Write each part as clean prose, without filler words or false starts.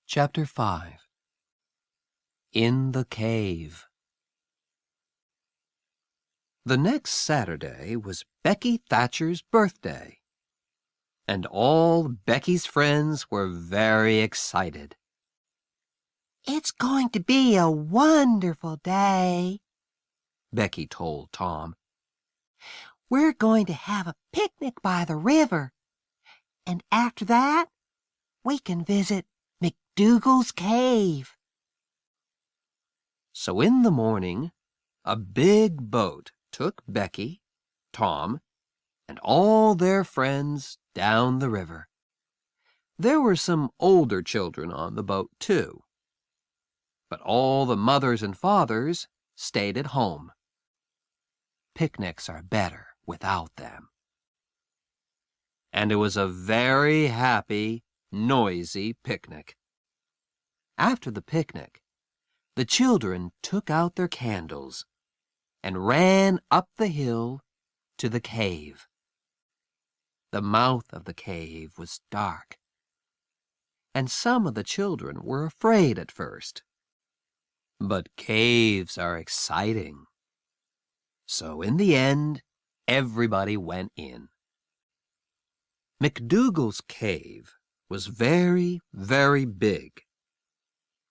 Chapter 5 In the Cave. The next Saturday was Becky Thatcher's birthday, and all Becky's friends were very excited. "It's going to be a wonderful day," Becky told Tom. "We're going to have a picnic by the river, and after that, we can visit McDougal's cave." So in the morning, a big boat took Becky, Tom, and all their friends down the river. There were some older children on the boat, too, but all the mothers and fathers stayed at home. Picnics are better without them. And it was a very happy, noisy picnic. After the picnic, the children took out their candles and ran up the hill to the cave. The mouth of the cave was dark, and some of the children were afraid at first. But caves are exciting. So in the end, everybody went in. McDougal's cave was very, very big,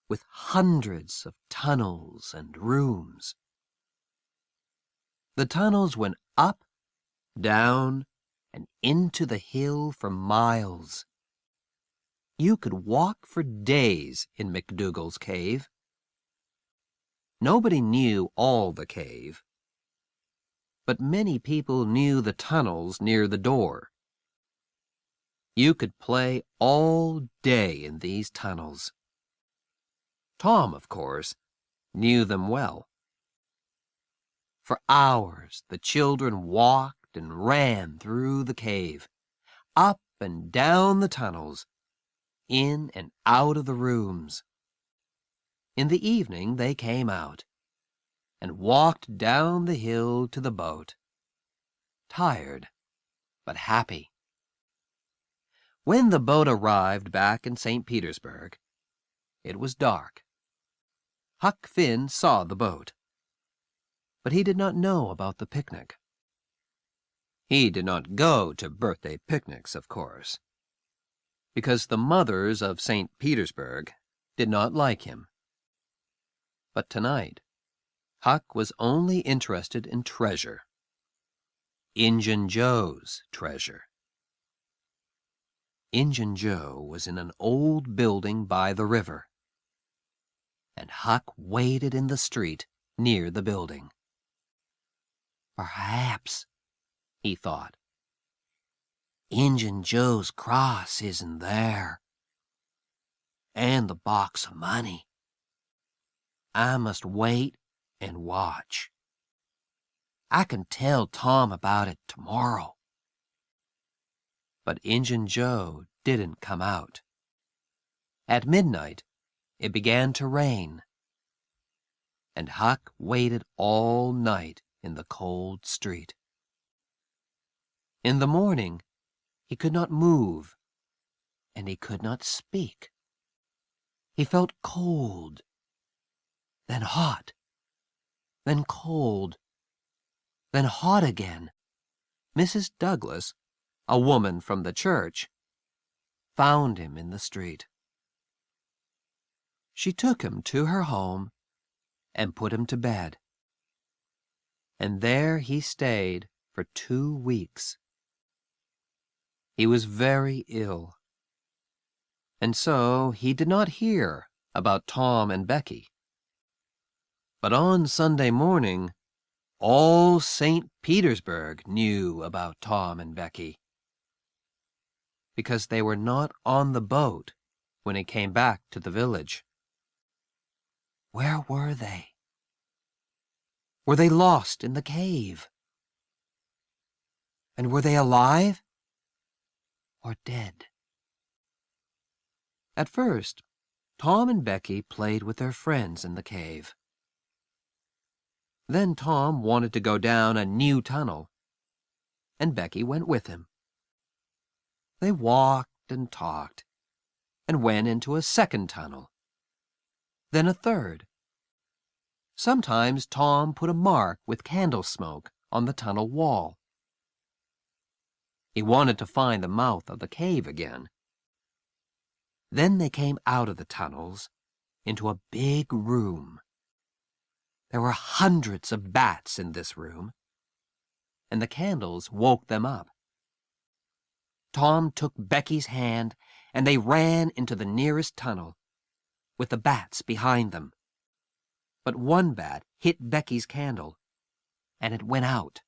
with hundreds of tunnels and rooms. The tunnels went up, down, and into the hill for miles. You could walk for days in McDougal's cave. Nobody knew all the cave, but many people knew the tunnels near the door. You could play all day in these tunnels. Tom, of course, knew them well. For hours the children walked and ran through the cave, up and down the tunnels, in and out of the rooms. In the evening they came out and walked down the hill to the boat, tired but happy. When the boat arrived back in St. Petersburg, it was dark. Huck Finn saw the boat, but he did not know about the picnic. He did not go to birthday picnics, of course, because the mothers of St. Petersburg did not like him. But tonight, Huck was only interested in treasure. Injun Joe's treasure. Injun Joe was in an old building by the river, and Huck waited in the street near the building. Perhaps, he thought, Injun Joe's cross isn't there, and the box of money. I must wait and watch. I can tell Tom about it tomorrow. But Injun Joe didn't come out. At midnight, it began to rain, and Huck waited all night in the cold street. In the morning, he could not move, and he could not speak. He felt cold, then hot, then cold, then hot again. Mrs. Douglas, a woman from the church, found him in the street. She took him to her home and put him to bed. And there he stayed for 2 weeks. He was very ill, and so he did not hear about Tom and Becky. But on Sunday morning, all St. Petersburg knew about Tom and Becky, because they were not on the boat when it came back to the village. Where were they? Were they lost in the cave? And were they alive or dead? At first, Tom and Becky played with their friends in the cave. Then Tom wanted to go down a new tunnel, and Becky went with him. They walked and talked, and went into a second tunnel, then a third. Sometimes Tom put a mark with candle smoke on the tunnel wall. He wanted to find the mouth of the cave again. Then they came out of the tunnels into a big room. There were hundreds of bats in this room, and the candles woke them up. Tom took Becky's hand, and they ran into the nearest tunnel, with the bats behind them. But one bat hit Becky's candle, and it went out.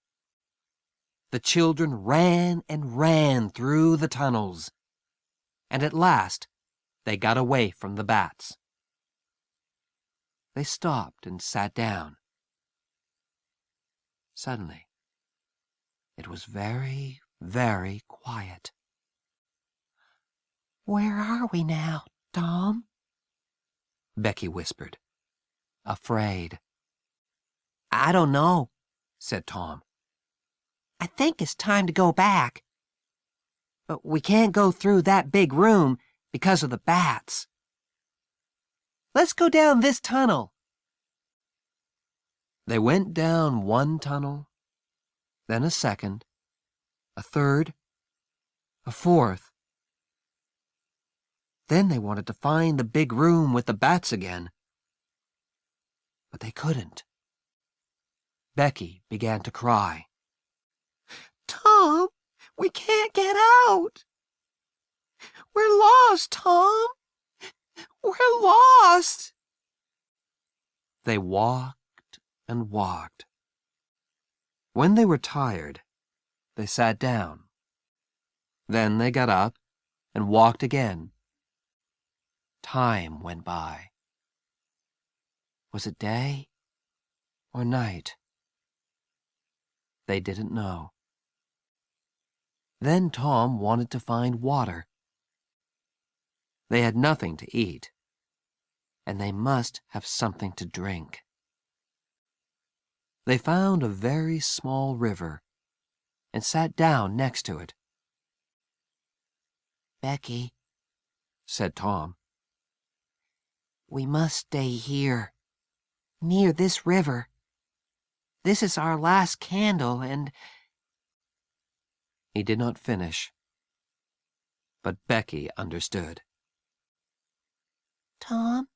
The children ran and ran through the tunnels, and at last they got away from the bats. They stopped and sat down. Suddenly, it was very, very quiet. "Where are we now, Tom?" Becky whispered, afraid. "I don't know," said Tom. "I think it's time to go back. But we can't go through that big room because of the bats. Let's go down this tunnel." They went down one tunnel, then a second, a third, a fourth. Then they wanted to find the big room with the bats again, but they couldn't. Becky began to cry. "Tom, we can't get out. We're lost, Tom. We're lost." They walked and walked. When they were tired, they sat down. Then they got up and walked again. Time went by. Was it day or night? They didn't know. Then Tom wanted to find water. They had nothing to eat, and they must have something to drink. They found a very small river and sat down next to it. "Becky," said Tom, "we must stay here, near this river. This is our last candle, and—" He did not finish, but Becky understood. "Tom?"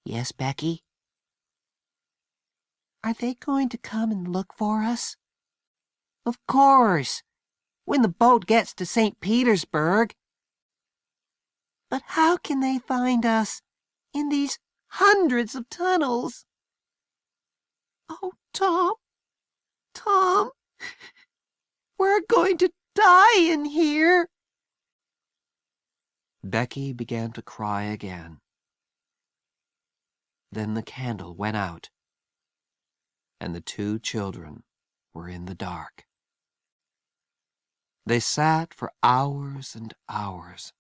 "Yes, Becky?" "Are they going to come and look for us?" "Of course, when the boat gets to St. Petersburg." "But how can they find us in these hundreds of tunnels?" "Oh, Tom, Tom, we're going to die in here." Becky began to cry again. Then the candle went out, and the two children were in the dark. They sat for hours and hours.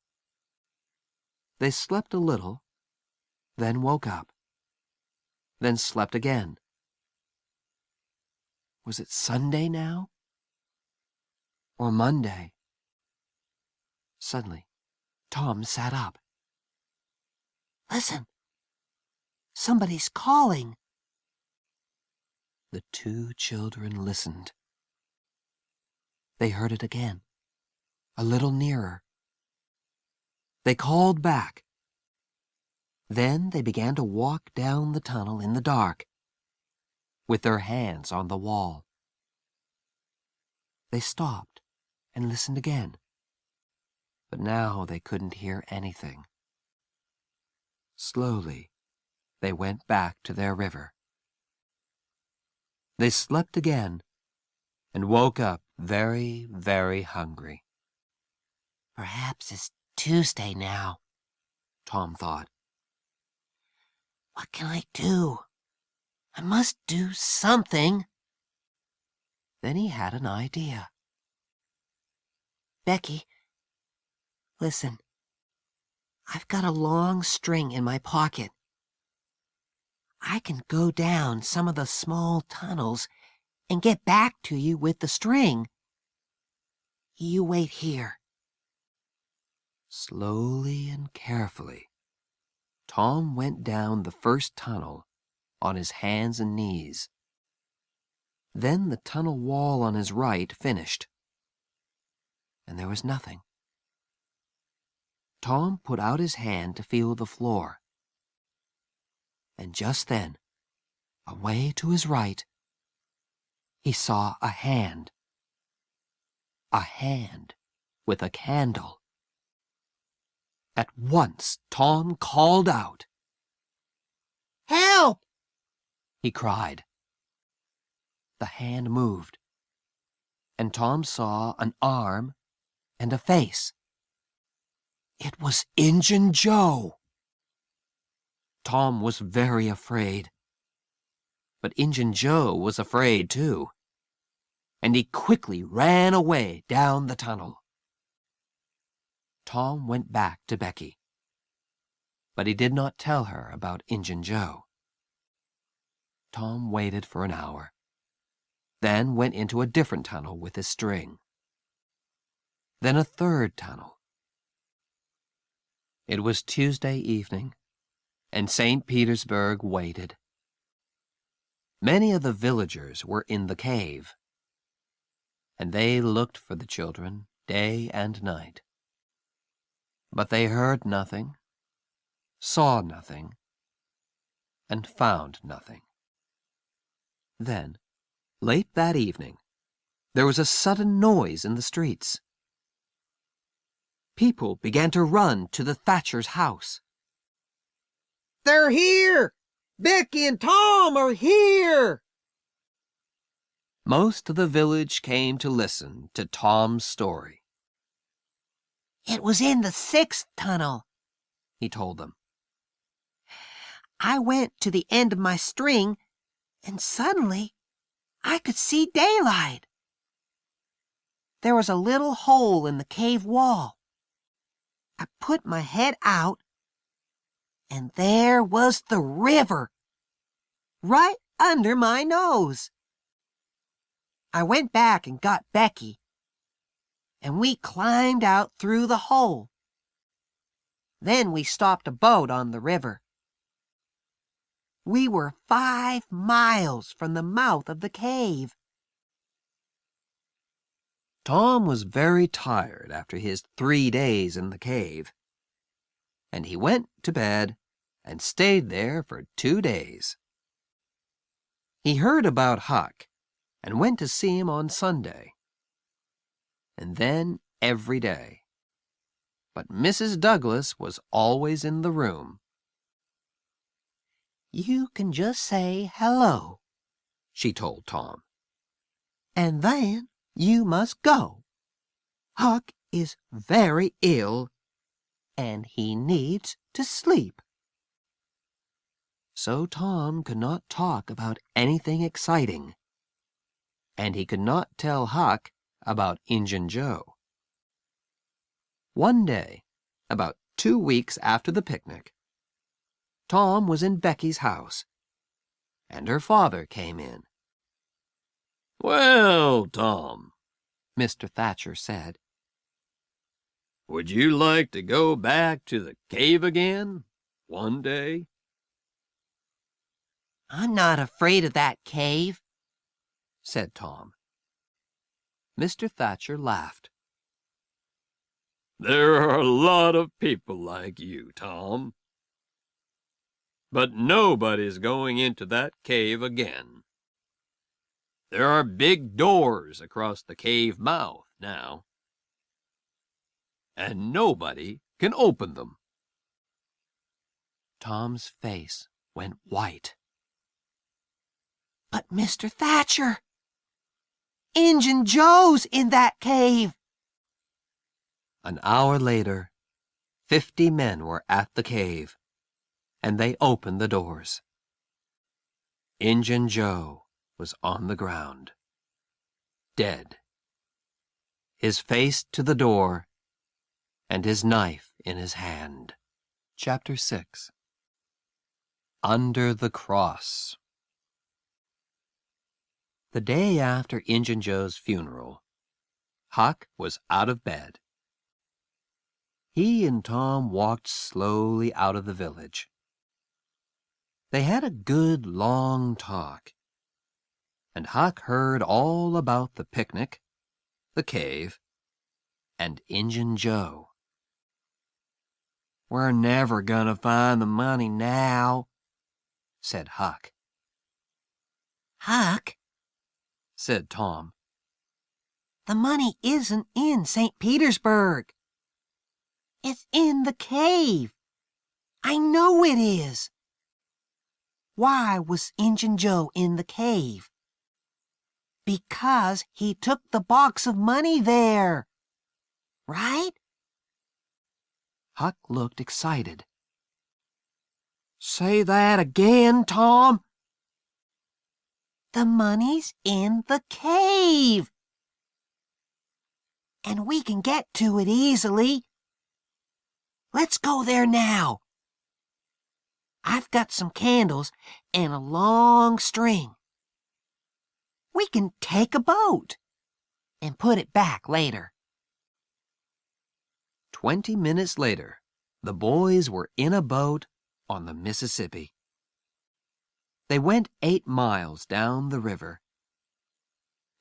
They slept a little, then woke up, then slept again. Was it Sunday now? Or Monday? Suddenly, Tom sat up. "Listen, somebody's calling." The two children listened. They heard it again, a little nearer. They called back. Then they began to walk down the tunnel in the dark, with their hands on the wall. They stopped and listened again, but now they couldn't hear anything. Slowly, they went back to their river. They slept again and woke up very, very hungry. "Perhaps it's Tuesday now," Tom thought. "What can I do? I must do something." Then he had an idea. "Becky, listen. I've got a long string in my pocket. I can go down some of the small tunnels and get back to you with the string. You wait here." Slowly and carefully, Tom went down the first tunnel on his hands and knees. Then the tunnel wall on his right finished, and there was nothing. Tom put out his hand to feel the floor, and just then, away to his right, he saw a hand with a candle. At once, Tom called out. "Help!" he cried. The hand moved, and Tom saw an arm and a face. It was Injun Joe. Tom was very afraid, but Injun Joe was afraid too, and he quickly ran away down the tunnel. Tom went back to Becky, but he did not tell her about Injun Joe. Tom waited for an hour, then went into a different tunnel with his string. Then a third tunnel. It was Tuesday evening, and St. Petersburg waited. Many of the villagers were in the cave, and they looked for the children day and night. But they heard nothing, saw nothing, and found nothing. Then, late that evening, there was a sudden noise in the streets. People began to run to the Thatcher's house. "They're here! Becky and Tom are here!" Most of the village came to listen to Tom's story. "It was in the 6th tunnel," he told them. "I went to the end of my string, and suddenly I could see daylight. There was a little hole in the cave wall. I put my head out, and there was the river, right under my nose. I went back and got Becky, and we climbed out through the hole. Then we stopped a boat on the river. We were 5 miles from the mouth of the cave." Tom was very tired after his 3 days in the cave, and he went to bed and stayed there for 2 days. He heard about Huck and went to see him on Sunday, and then every day. But Mrs. Douglas was always in the room. "You can just say hello," she told Tom. "and then you must go. Huck is very ill, and he needs to sleep." So Tom could not talk about anything exciting, and he could not tell Huck about Injun Joe. One day, about 2 weeks after the picnic, Tom was in Becky's house, and her father came in. "Well, Tom," Mr. Thatcher said, "would you like to go back to the cave again one day?" "I'm not afraid of that cave," said Tom. Mr. Thatcher laughed. "There are a lot of people like you, Tom. But nobody's going into that cave again. There are big doors across the cave mouth now, and nobody can open them." Tom's face went white. "But Mr. Thatcher, Injun Joe's in that cave." An hour later, 50 men were at the cave, and they opened the doors. Injun Joe was on the ground, dead, his face to the door, and his knife in his hand. Chapter 6. Under the Cross. The day after Injun Joe's funeral, Huck was out of bed. He and Tom walked slowly out of the village. They had a good long talk, and Huck heard all about the picnic, the cave, and Injun Joe. "We're never gonna find the money now," said Huck. "Huck," said Tom, "the money isn't in St. Petersburg. It's in the cave. I know it is. Why was Injun Joe in the cave? Because he took the box of money there. Right?" Huck looked excited. "Say that again, Tom." "The money's in the cave. And we can get to it easily. Let's go there now. I've got some candles and a long string. We can take a boat and put it back later." 20 minutes later, the boys were in a boat on the Mississippi. They went 8 miles down the river,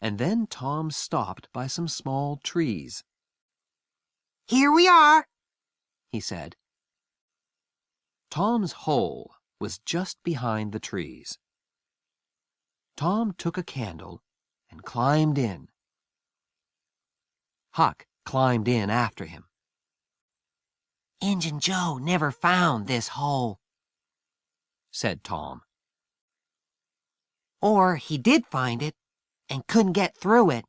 and then Tom stopped by some small trees. "Here we are," he said. Tom's hole was just behind the trees. Tom took a candle and climbed in. Huck climbed in after him. "Injun Joe never found this hole," said Tom. "Or he did find it and couldn't get through it.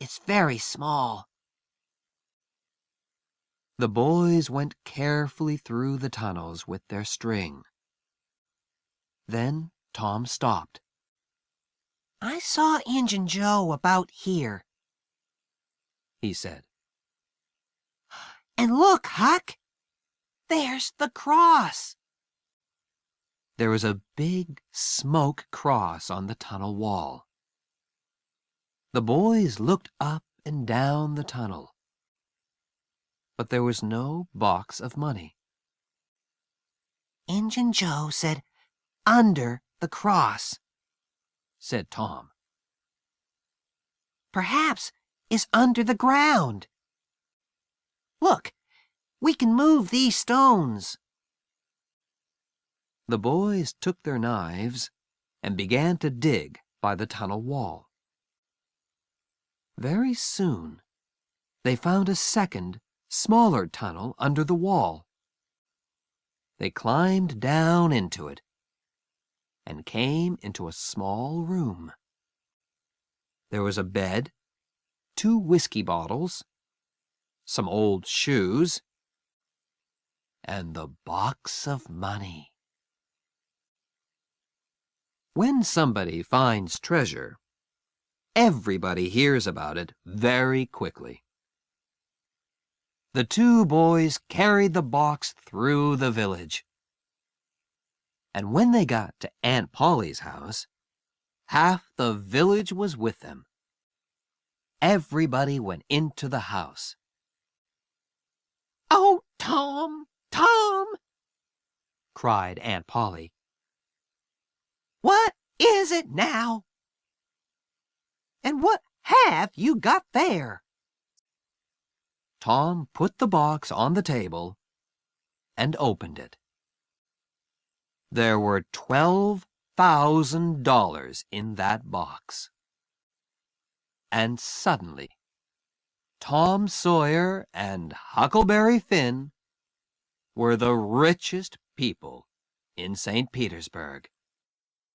It's very small." The boys went carefully through the tunnels with their string. Then Tom stopped. "I saw Injun Joe about here," he said. "And look, Huck, there's the cross." There was a big smoke cross on the tunnel wall. The boys looked up and down the tunnel, but there was no box of money. "Injun Joe said under the cross," said Tom. "Perhaps it's under the ground. Look, we can move these stones." The boys took their knives and began to dig by the tunnel wall. Very soon, they found a second, smaller tunnel under the wall. They climbed down into it and came into a small room. There was a bed, 2 whiskey bottles, some old shoes, and the box of money. When somebody finds treasure, everybody hears about it very quickly. The 2 boys carried the box through the village. And when they got to Aunt Polly's house, half the village was with them. Everybody went into the house. "Oh, Tom, Tom," cried Aunt Polly. "what is it now? And what have you got there?" Tom put the box on the table and opened it. There were $12,000 in that box. And suddenly, Tom Sawyer and Huckleberry Finn were the richest people in St. Petersburg.